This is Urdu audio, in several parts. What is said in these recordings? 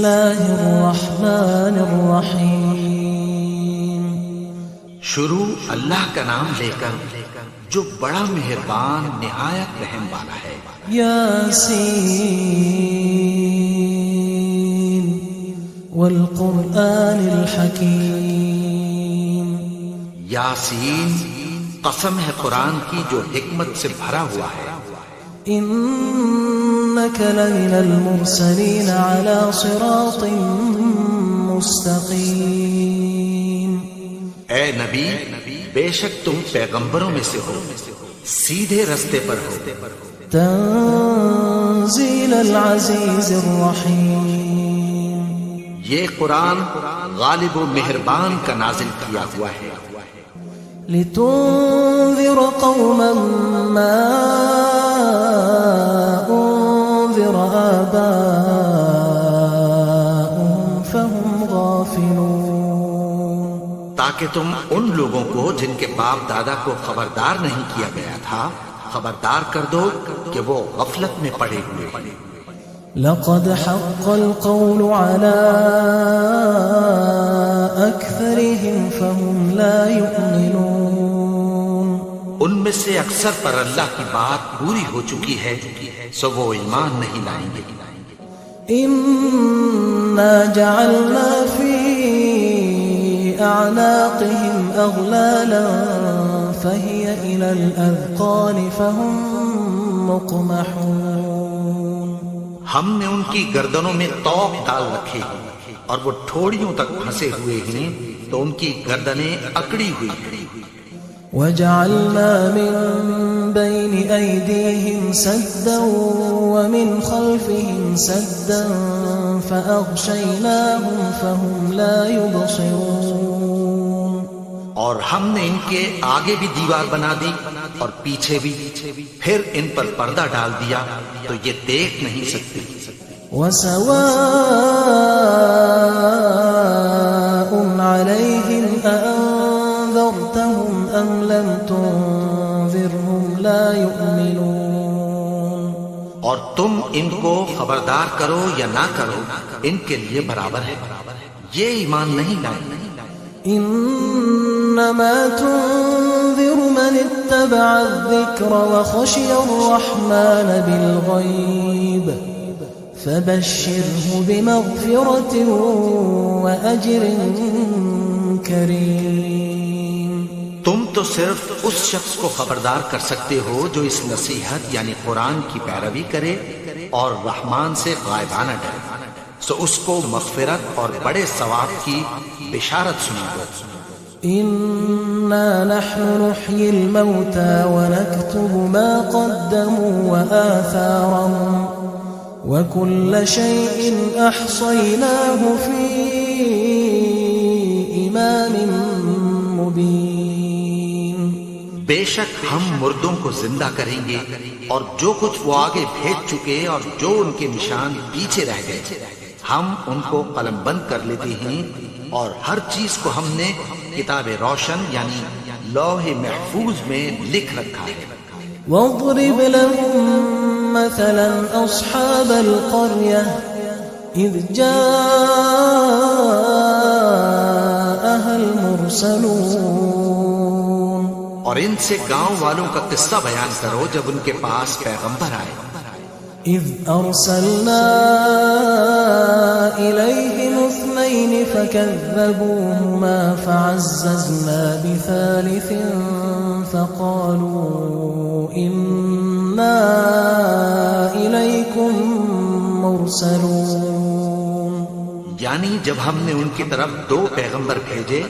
اللہ الرحمن الرحیم۔ شروع اللہ کا نام لے کر جو بڑا مہربان نہایت رحم والا ہے۔ یاسین والقرآن الحکیم۔ یاسین، قسم ہے قرآن کی جو حکمت سے بھرا ہوا ہے۔ انک لمن المرسلین علی صراط مستقیم۔ اے نبی، بے شک تم پیغمبروں میں سے ہو، سیدھے رستے پر ہو۔ تنزیل العزیز الرحیم۔ یہ قرآن غالب و مہربان کا نازل کیا ہوا ہے۔ لتنذر قوما ما انذر آباؤهم فهم غافلون۔ تاکہ تم ان لوگوں کو جن کے باپ دادا کو خبردار نہیں کیا گیا تھا خبردار کر دو کہ وہ غفلت میں پڑے ہوئے۔ لقد حق القول على أكثرهم فهم لا يؤمنون۔ ان میں سے اکثر پر اللہ کی بات پوری ہو چکی ہے سو وہ ایمان نہیں لائیں گے۔ إنا جعلنا في أعناقهم أغلالا فهي إلى الأذقان فهم مقمحون۔ ہم نے ان کی گردنوں میں طوق ڈال رکھے ہیں اور وہ ٹھوڑیوں تک پھنسے ہوئے ہیں تو ان کی گردنیں اکڑی ہوئی ہیں۔ وجعلنا من بين أيديهم سدا ومن خلفهم سدا فأغشيناهم فهم لا يبصرون۔ اور ہم نے ان کے آگے بھی دیوار بنا دی اور پیچھے بھی، پھر ان پر پردہ ڈال دیا تو یہ دیکھ نہیں سکتے۔ وسواء عليهم أأنذرتهم أم لم تنذرهم لا يؤمنون۔ اور تم ان کو خبردار کرو یا نہ کرو ان کے لیے برابر ہے، یہ ایمان نہیں لائیں۔ انما تنذر من اتبع الذکر وخشی الرحمن بالغیب فبشره بمغفرة وأجر کریم۔ تم تو صرف اس شخص کو خبردار کر سکتے ہو جو اس نصیحت یعنی قرآن کی پیروی کرے اور رحمان سے غائبانہ ڈرے، سو اس کو مغفرت اور بڑے ثواب کی بشارت سنا دو۔ انا نحن نحيي الموتى ونكتب ما قدموا وآثارهم وكل شيء احصيناه في امام مبين۔ بے شک ہم مردوں کو زندہ کریں گے اور جو کچھ وہ آگے بھیج چکے اور جو ان کے نشان پیچھے رہ گئے ہم ان کو قلم بند کر لیتے ہیں، اور ہر چیز کو ہم نے کتاب روشن یعنی لوح محفوظ میں لکھ رکھا ہے۔ واضرب لهم مثلا اصحاب القرية اذ جاءها المرسلون۔ اور ان سے گاؤں والوں کا قصہ بیان کرو جب ان کے پاس پیغمبر آئے۔ اذ ارسلنا الیہم اثنین فکذبوہما فعززنا بثالث فقالوا انا الیکم مرسلون۔ یعنی جب ہم نے ان کی طرف 2 پیغمبر بھیجے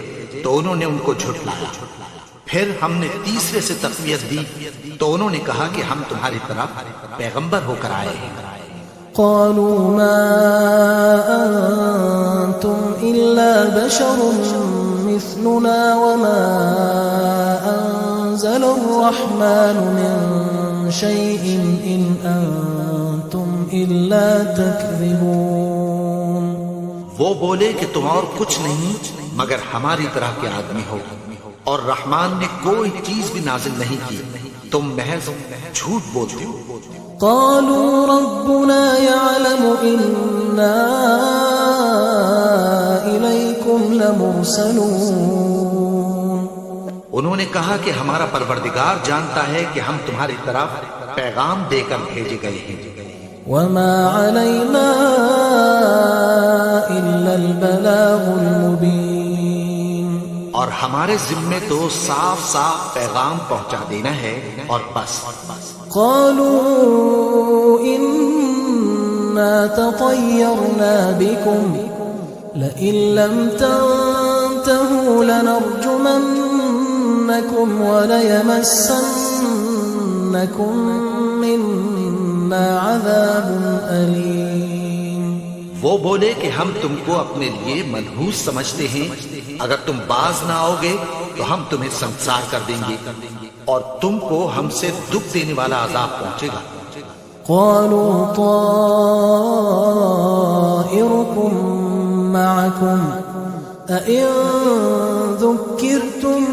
تو انہوں نے ان کو جھٹلایا، پھر ہم نے تیسرے سے تقویت دی تو انہوں نے کہا کہ ہم تمہاری طرف پیغمبر ہو کر آئے ہیں۔ قالوا ما انتم الا بشر مثلنا وما انزل الرحمن من شيء ان انتم الا تكذبون۔ وہ بولے کہ تم اور کچھ نہیں مگر ہماری طرح کے آدمی ہو، اور رحمان نے کوئی چیز بھی نازل نہیں کی، تم محض جھوٹ بولتے ہو۔ قالوا ربنا يعلم إنا لمرسلون انہوں نے کہا کہ ہمارا پروردگار جانتا ہے کہ ہم تمہاری طرف پیغام دے کر بھیجے گئے ہیں، وما علينا إلا البلاغ المبين اور ہمارے ذمے تو صاف صاف پیغام پہنچا دینا ہے اور بس۔ قالوا إنا تطيرنا بكم لئن لم تنتهوا لنرجمنكم وليمسنكم منا عذاب أليم۔ وہ بولے کہ ہم تم کو اپنے لیے منحوس سمجھتے ہیں، اگر تم باز نہ آؤ گے تو ہم تمہیں سنسار کر دیں گے اور تم کو ہم سے دکھ دینے والا عذاب پہنچے گا۔ قالوا طائركم معكم أئن ذكرتم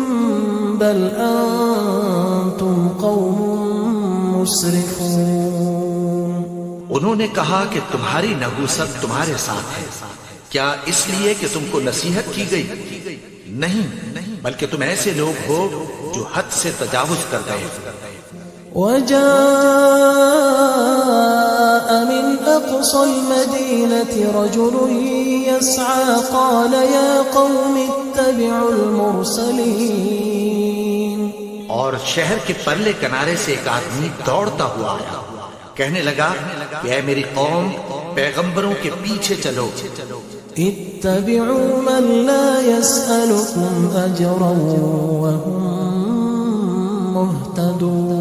بل أنتم قوم مسرفون۔ انہوں نے کہا کہ تمہاری نحوست تمہارے ساتھ ہے، کیا اس لیے کہ تم کو نصیحت کی گئی؟ نہیں، بلکہ تم ایسے لوگ ہو جو حد سے تجاوز کر گئے۔ وجاء من أقصى المدينة رجل يسعى قال يا قوم اتبعوا المرسلين۔ اور شہر کے پرلے کنارے سے ایک آدمی دوڑتا ہوا آیا، کہنے لگا کہ اے میری قوم، پیغمبروں کے پیچھے چلو۔ اتبعوا من لا يسألكم أجرا وهم مهتدون۔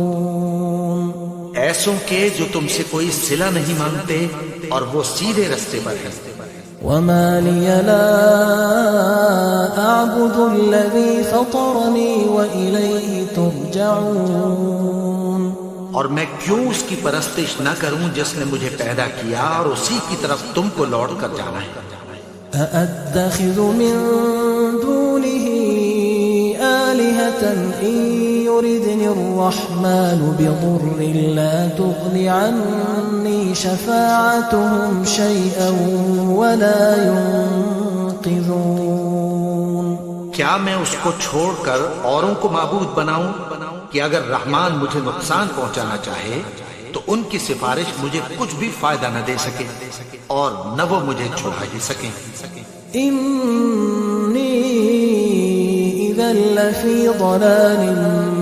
ایسوں کے جو تم سے کوئی صلہ نہیں مانگتے اور وہ سیدھے رستے پر ہیں۔ وما لي لا أعبد الذي فطرني وإليه ترجعون۔ اور میں کیوں اس کی پرستش نہ کروں جس نے مجھے پیدا کیا اور اسی کی طرف تم کو لوٹ کر جانا ہے۔ أأتخذ من دونه آلهة إن يردني الرحمن بضر لا تغن عني شفاعتهم شيئا ولا ينقذون۔ کیا میں اس کو چھوڑ کر اوروں کو معبود بناؤں کہ اگر رحمان مجھے نقصان پہنچانا چاہے تو ان کی سفارش مجھے کچھ بھی فائدہ نہ دے سکے اور نہ وہ مجھے چھڑا ہی سکیں۔ إني إذا لفي ضلال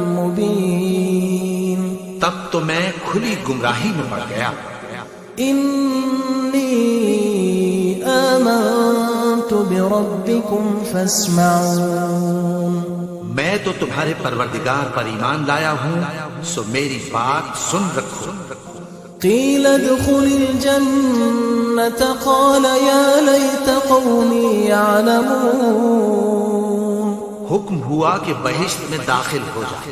مبين۔ تب تو میں کھلی گمراہی میں پڑ گیا۔ إني آمنت بربكم فاسمعون۔ میں تو تمہارے پروردگار پر ایمان لایا ہوں، سو میری بات سن رکھو۔ قيل ادخل الجنة قال يا ليت قومي يعلمون۔ حکم ہوا کہ بہشت میں داخل ہو جا،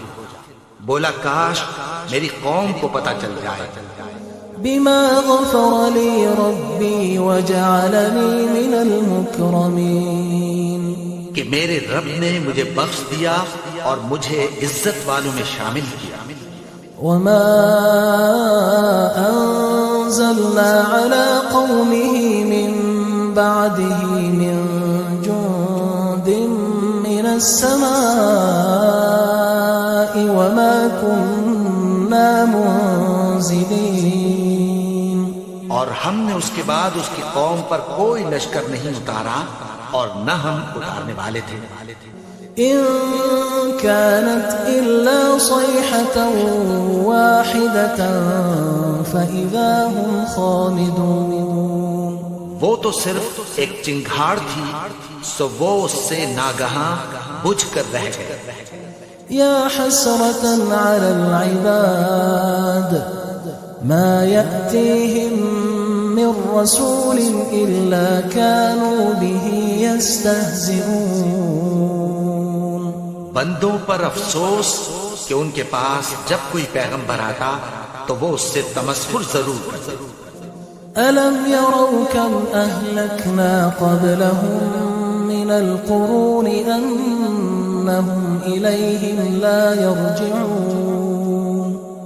بولا کاش میری قوم کو پتہ چل جائے۔ بما غفر لي ربي وجعلني من المكرمين۔ کہ میرے رب نے مجھے بخش دیا اور مجھے عزت والوں میں شامل کیا۔ وما أنزلنا على قومه من بعده من جند من السماء وما كنا منزلين۔ اور ہم نے اس کے بعد اس کی قوم پر کوئی لشکر نہیں اتارا اور نہ ہم اتارنے والے تھے۔ إن كانت إلا صيحة واحدة فإذا هم خامدون۔ وہ تو صرف ایک چنگھاڑ تھی، سو وہ اس سے ناگہاں بجھ کر رہ گئے۔ يا حسرة على العباد ما يأتيهم من رسول إلا كانوا به يستهزئون۔ بندوں پر افسوس کہ ان کے پاس جب کوئی پیغمبر آتا تو وہ اس سے تمسخر ضرور کرتے۔ ألم يروا كم أهلكنا قبلهم من القرون أنهم إليهم لا يرجعون۔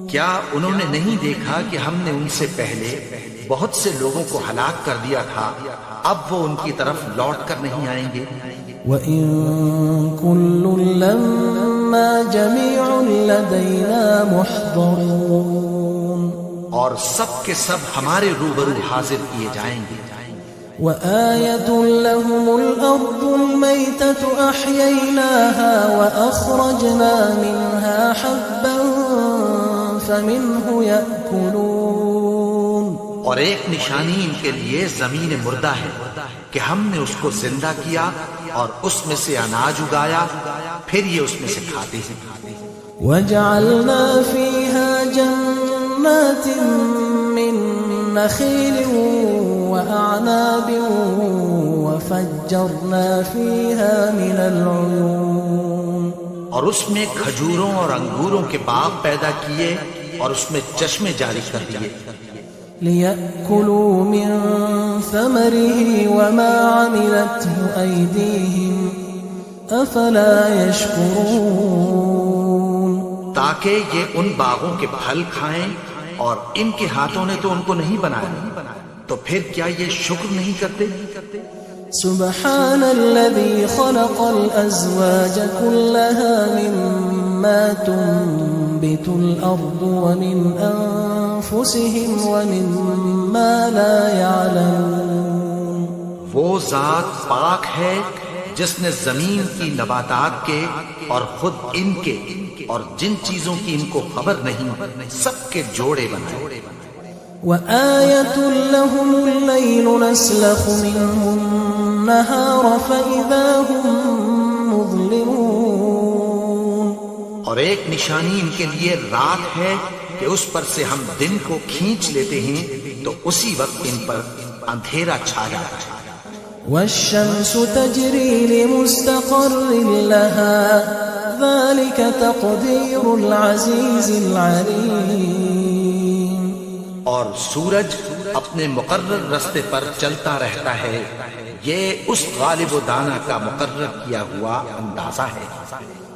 کیا انہوں نے نہیں دیکھا کہ ہم نے ان سے پہلے بہت سے لوگوں کو ہلاک کر دیا تھا، اب وہ ان کی طرف لوٹ کر نہیں آئیں گے؟ وَإِن كُلٌّ لَّمَّا جَمِيعٌ لَّدَيْنَا مُحْضَرُونَ اور سب کے سب ہمارے روبرو حاضر کیے جائیں گے. وَآيَةٌ لَّهُمُ الْأَرْضُ الْمَيْتَةُ أَحْيَيْنَاهَا وَأَخْرَجْنَا مِنْهَا حَبًّا فَمِنْهُ يَأْكُلُونَ. اور ایک نشانی ان کے لیے زمین مردہ ہے کہ ہم نے اس کو زندہ کیا اور اس میں سے اناج اگایا، پھر یہ اس میں سے کھاتے ہیں. وَجَعَلْنَا فِيهَا جَنَّاتٍ مِّن نَّخِيلٍ وَأَعْنَابٍ وَفَجَّرْنَا فِيهَا مِنَ الْعُيُونِ. اور اس میں کھجوروں اور انگوروں کے باغ پیدا کیے اور اس میں چشمے جاری کر دیے. لِيَأْكُلُوا مِن ثَمَرِهِ وَمَا عَمِلَتْهُ أَيْدِيهِمْ أَفَلَا يَشْكُرُونَ. تاکہ یہ ان باغوں کے پھل کھائیں اور ان کے ہاتھوں نے تو ان کو نہیں بنایا، تو پھر کیا یہ شکر نہیں کرتے؟ سبحان الذي خلق الأزواج كلها مما تنبت الأرض ومن أنفسهم ومما لا يعلمون. وہ ذات پاک ہے جس نے زمین کی نباتات کے اور خود ان کے اور جن چیزوں کی ان کو خبر نہیں سب کے جوڑے بنائے. وَآيَةٌ لَّهُمُ اللَّيْلُ نَسْلَخُ مِنْهُ النَّهَارَ فَإِذَا هُمْ مُظْلِمُونَ. اور ایک نشانی ان کے لیے رات ہے کہ اس پر سے ہم دن کو کھینچ لیتے ہیں تو اسی وقت ان پر اندھیرا چھا جاتا ہے. وَالشَّمْسُ تَجْرِي لِمُسْتَقَرٍّ لَّهَا ذَلِكَ تَقْدِيرُ الْعَزِيزِ الْعَلِيمِ. اور سورج اپنے مقرر رستے پر چلتا رہتا ہے، یہ اس غالب و دانا کا مقرر کیا ہوا اندازہ ہے.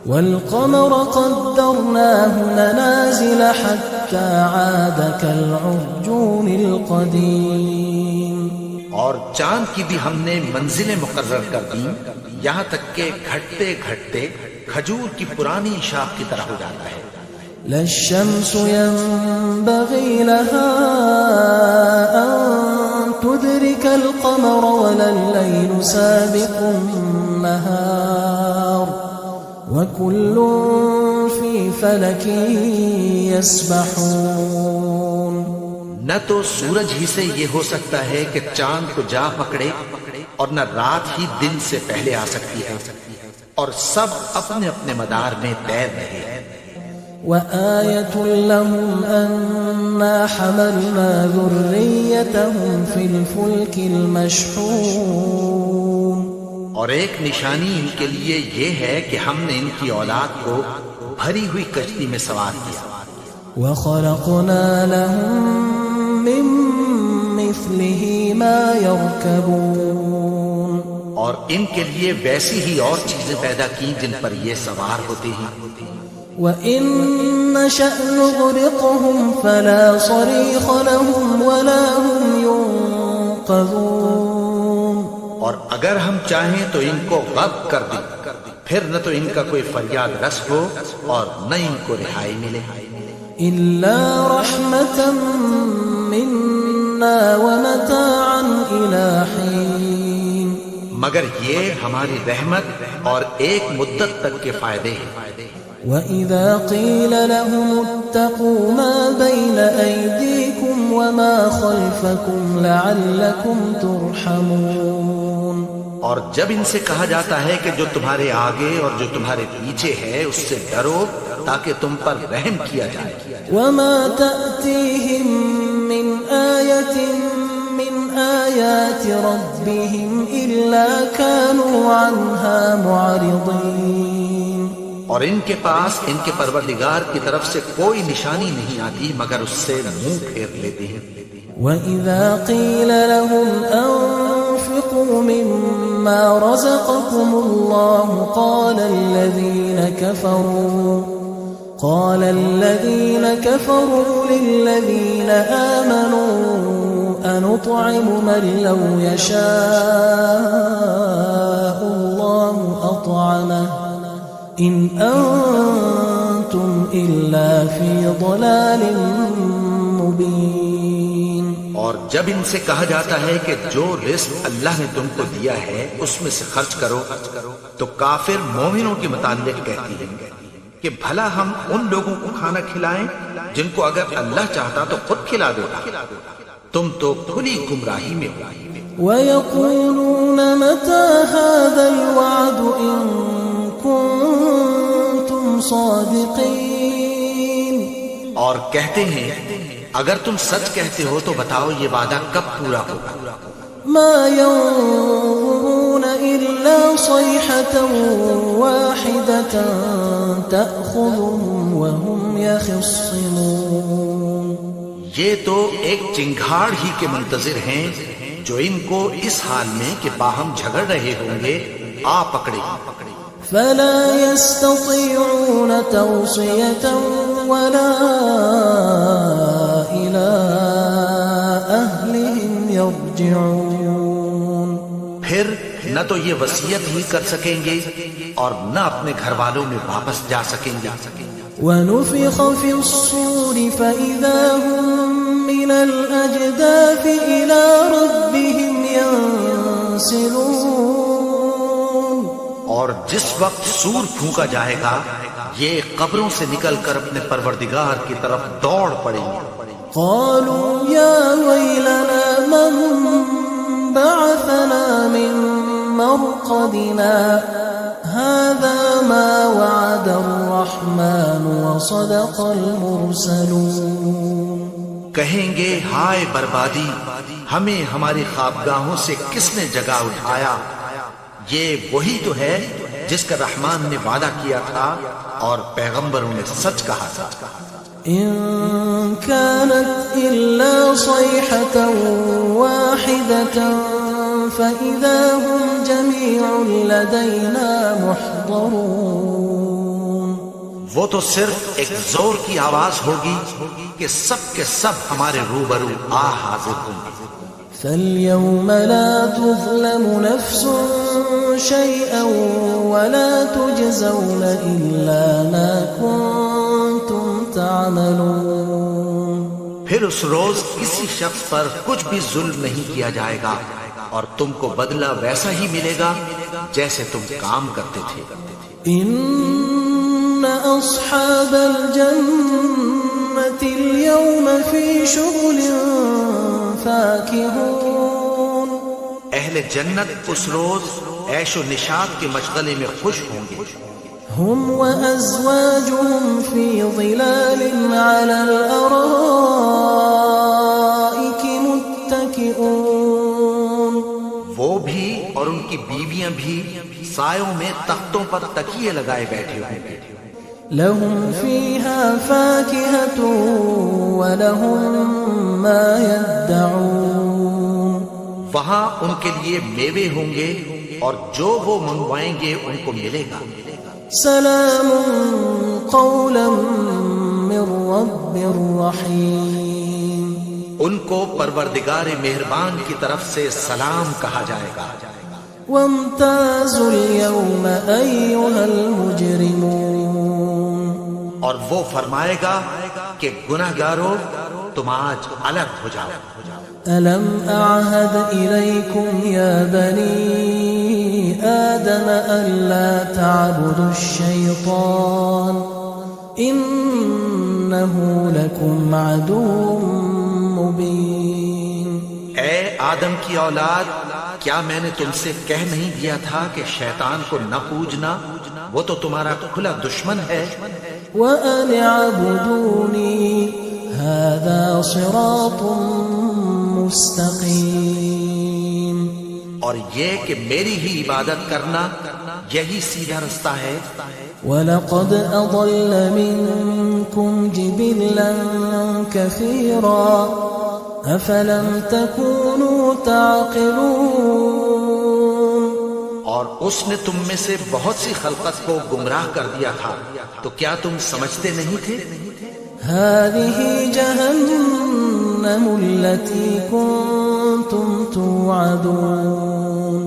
وَالْقَمَرَ قَدَّرْنَاهُ مَنَازِلَ حَتَّى عَادَ كَالْعُرْجُونِ الْقَدِيمِ. اور چاند کی بھی ہم نے منزلیں مقرر کر دیں یہاں تک کہ گھٹتے گھٹتے کھجور کی پرانی شاخ کی طرح ہو جاتا ہے. لا الشمس ينبغي لها أن تدرك القمر ولا الليل سابق النهار وكل في فلك يسبحون. نہ تو سورج ہی سے یہ ہو سکتا ہے کہ چاند کو جا پکڑے اور نہ رات ہی دن سے پہلے آ سکتی ہے، اور سب اپنے اپنے مدار میں تیر رہے ہیں. وَآيَةٌ لَّهُمْ أَنَّا حَمَلْنَا ذُرِّيَّتَهُمْ فِي الْفُلْكِ الْمَشْحُونِ. اور ایک نشانی ان کے لیے یہ ہے کہ ہم نے ان کی اولاد کو بھری ہوئی کشتی میں سوار کیا. وَخَلَقْنَا لَهُم مِّن مِّثْلِهِ مَا يَرْكَبُونَ. اور ان کے لیے ویسی ہی اور چیزیں پیدا کی جن پر یہ سوار ہوتے ہیں. وَإِن نَّشَأْ نُغْرِقْهُمْ فَلَا صَرِيخَ لَهُمْ وَلَا هُمْ يُنقَذُونَ. اور اگر ہم چاہیں تو ان کو غرق کر دیں، پھر نہ تو ان کا کوئی فریاد رس ہو اور نہ ان کو رہائی ملے. إِلَّا رَحْمَةً مِّنَّا وَمَتَاعًا إِلَىٰ حِينٍ. مگر یہ ہماری رحمت اور ایک مدت تک کے فائدے ہیں. وَإِذَا قِيلَ لَهُمُ اتَّقُوا مَا بَيْنَ أَيْدِيكُمْ وَمَا خَلْفَكُمْ لَعَلَّكُمْ تُرْحَمُونَ. اور جب ان سے کہا جاتا ہے کہ جو تمہارے آگے اور جو تمہارے پیچھے ہے اس سے ڈرو تاکہ تم پر رحم کیا جائے. وَمَا تَأْتِيهِم مِّنْ آيَةٍ مِّنْ آيَاتِ رَبِّهِمْ إِلَّا كَانُوا عَنْهَا مُعْرِضِينَ. اور ان کے پاس ان کے پروردگار کی طرف سے کوئی نشانی نہیں آتی مگر اس سے منہ پھیر لیتے ہیں. وَإِذَا قِيلَ لَهُمْ أَنفِقُوا مِمَّا رَزَقَكُمُ اللَّهُ قَالَ الَّذِينَ كَفَرُوا لِلَّذِينَ آمَنُوا أَنُطْعِمُ مَن لَّوْ يَشَاءُ اللَّهُ إن أنتم إلا في ضلال مبين. اور جب ان سے کہا جاتا ہے کہ جو رزق اللہ نے تم کو دیا ہے اس میں سے خرچ کرو، تو کافر مومنوں کے متعلق کہتی ہیں کہ بھلا ہم ان لوگوں کو کھانا کھلائیں جن کو اگر اللہ چاہتا تو خود کھلا دیتا، تم تو کھلی گمراہی میں ہو. ويقولون متى هذا الوعد إن كنتم صادقين. اور کہتے ہیں اگر تم سچ کہتے ہو تو بتاؤ یہ وعدہ کب پورا ہوگا. ما ينظرون إلا صيحة واحدة تأخذهم وهم يخصمون. یہ تو ایک چنگھاڑ ہی کے منتظر ہیں جو ان کو اس حال میں کہ باہم جھگڑ رہے ہوں گے آ پکڑے. فلا يستطيعون توصية ولا إلى أهلهم يرجعون. پھر نہ تو یہ وصیت ہی کر سکیں گے اور نہ اپنے گھر والوں میں واپس جا سکیں گے. ونفخ في الصور فإذا هم من الأجداث إلى ربهم ينسلون. اور جس وقت سور پھونکا جائے گا یہ قبروں سے نکل کر اپنے پروردگار کی طرف دوڑ پڑیں گے. قالوا يا ويلنا من بعثنا من مرقدنا هذا ما وعد الرحمن وصدق المرسلون. کہیں گے ہائے بربادی، ہمیں ہماری خوابگاہوں سے کس نے جگا اٹھایا. یہ وہی تو ہے جس کا رحمان نے وعدہ کیا تھا اور پیغمبروں نے سچ کہا تھا. إن كانت إلا صيحة واحدة فإذا هم جميع لدينا محضرون. وہ تو صرف ایک زور کی آواز ہوگی کہ سب کے سب ہمارے روبرو آ حاضر ہوں گے. فاليوم لا تظلم نفس شيئا ولا تجزون إلا ما كنتم تعملون. پھر اس روز کسی شخص پر کچھ بھی ظلم نہیں کیا جائے گا اور تم کو بدلہ ویسا ہی ملے گا جیسے تم کام کرتے تھے. إن أصحاب الجنة اليوم في شغل فاكهون. اہل جنت اس روز عیش و نشاط کے مشغلے میں خوش ہوں گے. هم وأزواجهم في ظلال على الأرائك متكئون. وہ بھی اور ان کی بیویاں بھی سایوں میں تختوں پر تکیے لگائے بیٹھے ہوں گے. لهم فيها فاكهة ولهم ما يدعون. وہاں ان کے لیے میوے ہوں گے اور جو وہ منگوائیں گے ان کو ملے گا. سلام قولا من رب رحیم. ان کو پروردگار مہربان کی طرف سے سلام کہا جائے گا. وامتازوا اليوم أيها المجرمون. اور وہ فرمائے گا کہ گناہگارو تم آج الگ ہو جاؤ. ألم أعهد إليكم يا بني آدم ألا تعبدوا الشيطان إنه لكم عدو مبين. اے آدم کی اولاد، کیا میں نے تم سے کہہ نہیں دیا تھا کہ شیطان کو نہ پوجنا، وہ تو تمہارا کھلا دشمن ہے. وَأَنِ اعْبُدُونِي هَذَا صِرَاطٌ مستقیم. اور یہ کہ میری ہی عبادت کرنا یہی سیدھا رستہ ہے. وَلَقَدْ أَضَلَّ مِنْكُمْ جِبِلًّا كَثِيرًا أَفَلَمْ تَكُونُوا تَعْقِلُونَ. اور اس نے تم میں سے بہت سی خلقت کو گمراہ کر دیا تھا، تو کیا تم سمجھتے نہیں تھے؟ هذه جهنم التي كنتم توعدون.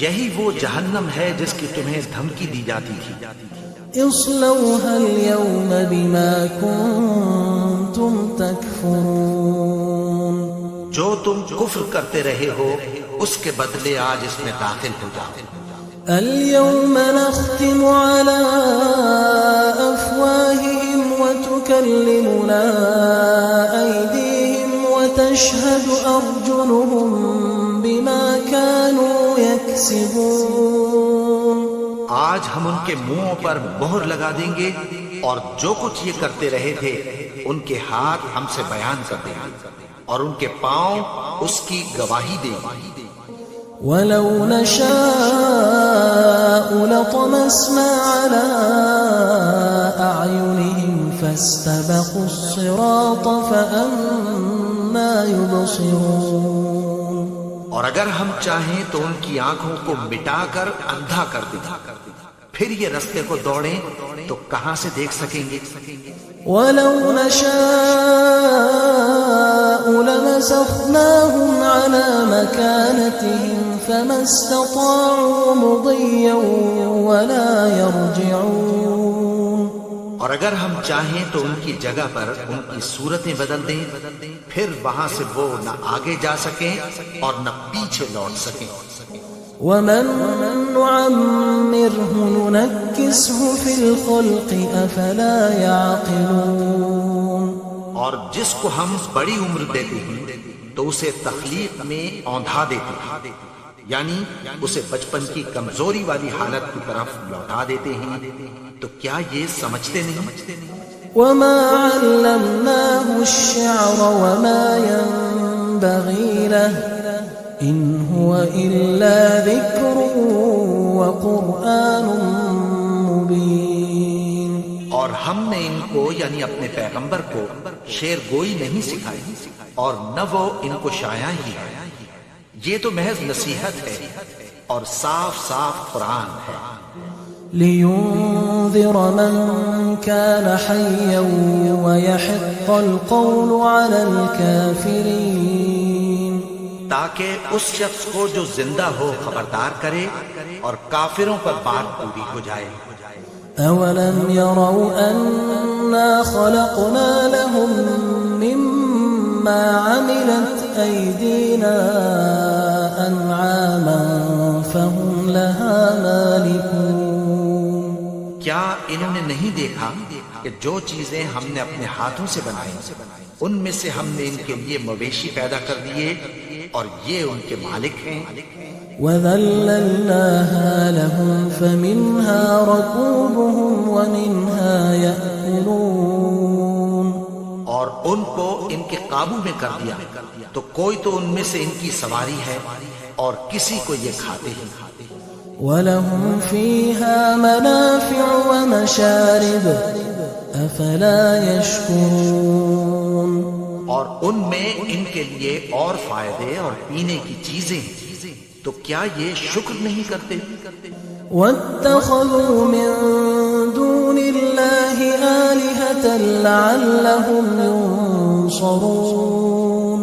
یہی وہ جہنم ہے جس کی تمہیں دھمکی دی جاتی تھی. اصلوها اليوم بما كنتم تكفرون جو تم کفر کرتے رہے ہو اس کے بدلے آج اس میں داخل ہو جاؤ. اليوم نختم على أفواههم وتكلمنا أيديهم وتشهد أرجلهم بما كانوا يكسبون. آج ہم ان کے منہوں پر مہر لگا دیں گے اور جو کچھ یہ کرتے رہے تھے ان کے ہاتھ ہم سے بیان کر دیں گے اور ان کے پاؤں اس کی گواہی دیں گے. ولو نشاء لطمسنا على أعينهم فاستبقوا الصراط فأنا يبصرون. اور اگر ہم چاہیں تو ان کی آنکھوں کو مٹا کر اندھا کر دیں پھر یہ رستے کو دوڑیں تو کہاں سے دیکھ سکیں گے. ولو نشاء لمسخناهم على مكانتهم فما استطاعوا مضيا ولا يرجعون. اور اگر ہم چاہیں تو ان کی جگہ پر ان کی صورتیں بدل دیں پھر وہاں سے وہ نہ آگے جا سکیں اور نہ پیچھے لوٹ سکیں. ومن نعمره ننكسه في الخلق أفلا يعقلون. اور جس کو ہم بڑی عمر دیتے ہیں تو اسے تخلیق میں اوندھا دیتے ہیں یعنی اسے بچپن کی کمزوری والی حالت کی طرف لوٹا دیتے ہیں. تو کیا یہ سمجھتے نہیں؟ وما علمناه الشعر وما ينبغي له إن هو إلا ذكر وقرآن مبين. اور ہم نے ان کو یعنی اپنے پیغمبر کو شعر گوئی نہیں سکھائی اور نہ وہ ان کو شاعر ہی ہے. یہ تو محض نصیحت ہے اور صاف صاف قرآن ہے. لينذر من كان حيا ويحق القول على الكافرين. تاکہ اس شخص کو جو زندہ ہو خبردار کرے اور کافروں پر بات پوری ہو جائے. أولم يروا أنا خلقنا لهم مما عملت أيدينا أنعاما فهم لها مالكون. کیا انہوں نے نہیں دیکھا کہ جو چیزیں ہم نے اپنے ہاتھوں سے بنائی ان میں سے ہم نے ان کے لیے مویشی پیدا کر دیے اور یہ ان کے مالک ہیں. وَذَلَّلْنَاهَا لَهُمْ فَمِنْهَا رَكُوبُهُمْ وَمِنْهَا يَأْكُلُونَ. اور ان کو ان کے قابو میں کر دیا تو کوئی تو ان میں سے ان کی سواری ہے اور کسی کو یہ کھاتے ہیں. وَلَهُمْ فِيهَا مَنَافِعُ وَمَشَارِبُ أَفَلَا يَشْكُرُونَ. اور ان میں ان کے لیے اور فائدے اور پینے کی چیزیں ہیں تو کیا یہ شکر نہیں کرتے؟ وَاتَّخَذُوا مِن دُونِ اللَّهِ آلِهَةً لَعَلَّهُمْ يُنصَرُونَ.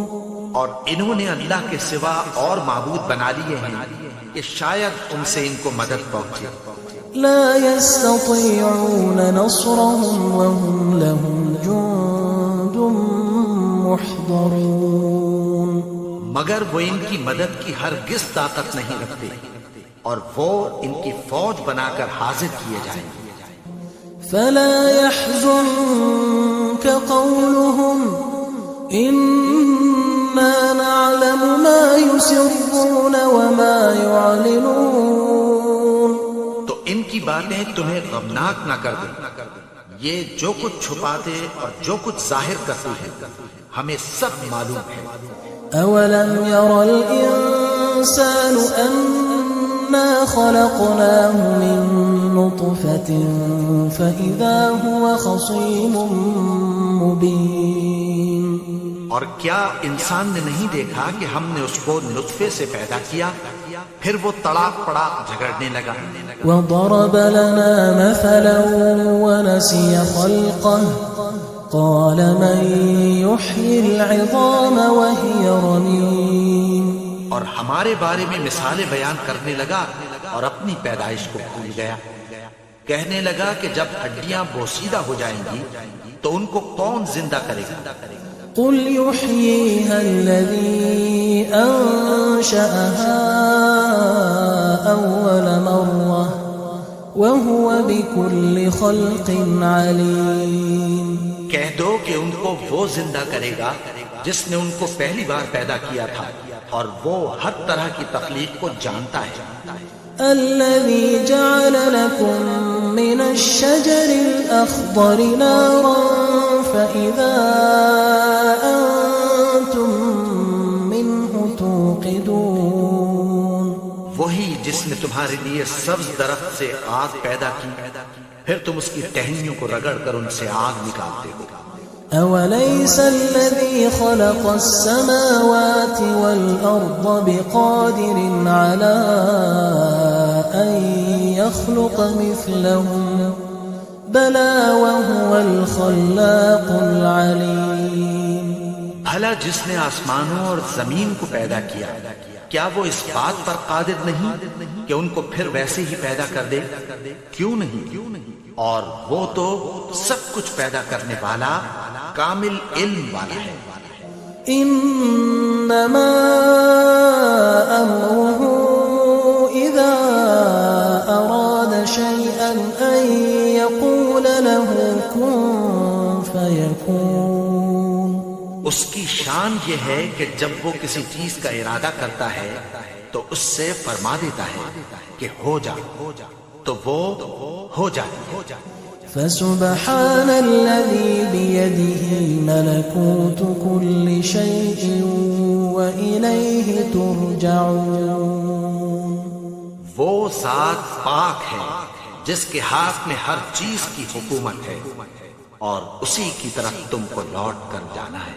اور انہوں نے اللہ کے سوا اور معبود بنا لیے ہیں کہ شاید ان سے ان کو مدد پہنچے. لا يستطيعون نصرهم وهم لهم جند محضرون. مگر وہ ان کی مدد کی ہرگز طاقت نہیں رکھتے اور وہ ان کی فوج بنا کر حاضر کیے جائیں. فلا يحزنك قولهم إنا نعلم ما يسرون وما يعلنون. تو ان کی باتیں تمہیں غمناک نہ کر دیں. یہ جو کچھ چھپاتے اور جو کچھ ظاہر کرتے ہیں ہمیں سب معلوم ہے. أولم ير الإنسان أنا خلقناه من نطفة فإذا هو خصيم مبين. اور کیا انسان نے نہیں دیکھا کہ ہم نے اس کو نطفے سے پیدا کیا پھر وہ تڑاک پڑاک جھگڑنے لگا. وضرب لنا مثلا ونسي خلقه قال من يحيي العظام وهي رميم. اور ہمارے بارے میں مثالیں بیان کرنے لگا اور اپنی پیدائش کو بھول گیا. کہنے لگا کہ جب ہڈیاں بوسیدہ ہو جائیں گی تو ان کو کون زندہ کرے گا؟ قل يحييها الذي أنشأها أول مرة وهو بكل خلق عليم. کہہ دو کہ ان کو وہ زندہ کرے گا جس نے ان کو پہلی بار پیدا کیا تھا اور وہ ہر طرح کی تخلیق کو جانتا ہے. الذي جعل لكم من الشجر الأخضر نارا فإذا أنتم منه توقدون. وہی جس نے تمہارے لیے سبز درخت سے آگ پیدا کی پھر تم اس کی ٹہنیوں کو رگڑ کر ان سے آگ نکالتے ہو. أوليس الذي خلق السماوات والأرض بقادر على أن يخلق مثلهم بلى وهو الخلاق العليم. بھلا جس نے آسمانوں اور زمین کو پیدا کیا کیا وہ اس بات پر قادر نہیں کہ ان کو پھر ویسے ہی پیدا کر دے؟ کیوں نہیں؟ اور وہ تو سب کچھ پیدا کرنے والا کامل علم والا ہے. انما امره اذا اراد شيئا ان يقول له كن فيكون. اس کی شان یہ ہے کہ جب وہ کسی چیز کا ارادہ کرتا ہے تو اس سے فرما دیتا ہے کہ ہو جا تو وہ ہو جاتی ہے. فسبحان الذي بيده ملكوت كل شيء وإليه ترجعون. وہ ذات پاک ہے جس کے ہاتھ میں ہر چیز کی حکومت ہے اور اسی کی طرف تم کو لوٹ کر جانا ہے.